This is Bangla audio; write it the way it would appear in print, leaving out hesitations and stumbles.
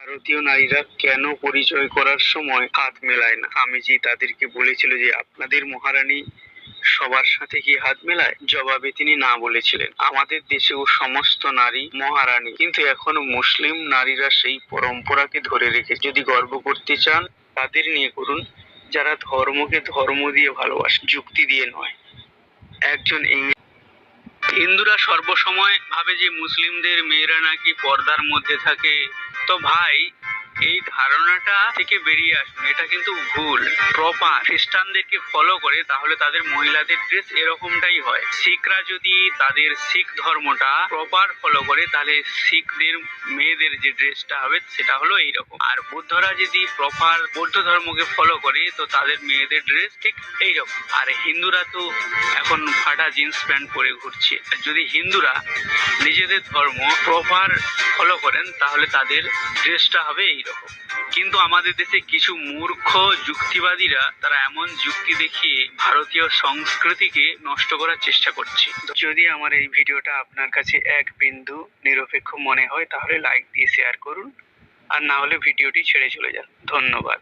ভারতীয় নারীরা কেন পরিচয় করার সময় হাত মেলায় না? স্বামীজি তাদেরকে বলেছিল যে আপনাদের মহারানী সবার সাথে কি হাত মেলায়? জবাবে তিনি না বলেছিলেন। আমাদের দেশেও সমস্ত নারী মহারানী, কিন্তু এখনো মুসলিম নারীরা সেই পরম্পরাকে ধরে রেখে। যদি গর্ব করতে চান তাদের নিয়ে করুন, যারা ধর্মকে ধর্ম দিয়ে ভালোবাসে, যুক্তি দিয়ে নয়। একজন হিন্দুরা সর্বসময় ভাবে যে মুসলিমদের মেয়েরা নাকি পর্দার মধ্যে থাকে। তো ভাই, এই ধারণাটা থেকে বেরিয়ে আসুন, এটা কিন্তু ভুল। প্রপার খ্রিস্টানদেরকে ফলো করে তাহলে তাদের মহিলাদের ড্রেস এরকমটাই হয়। শিখরা যদি তাদের শিখ ধর্মটা প্রপার ফলো করে তাহলে শিখদের মেয়েদের যে ড্রেসটা হবে সেটা হলো এইরকম। আর বৌদ্ধরা যদি প্রপার বৌদ্ধ ধর্মকে ফলো করে তো তাদের মেয়েদের ড্রেস ঠিক এইরকম। আর হিন্দুরা তো এখন ফাটা জিন্স প্যান্ট পরে ঘুরছে। যদি হিন্দুরা নিজেদের ধর্ম প্রপার ফলো করেন তাহলে তাদের ড্রেসটা হবে এইরকম। কিন্তু আমাদের দেশে কিছু মূর্খ যুক্তিবাদীরা তারা এমন যুক্তি দেখিয়ে ভারতীয় সংস্কৃতিকে নষ্ট করার চেষ্টা করছে। যদি আমার এই ভিডিওটা আপনার কাছে এক বিন্দু নিরপেক্ষ মনে হয় তাহলে লাইক দিয়ে শেয়ার করুন, আর না হলে ভিডিওটি ছেড়ে চলে যান। ধন্যবাদ।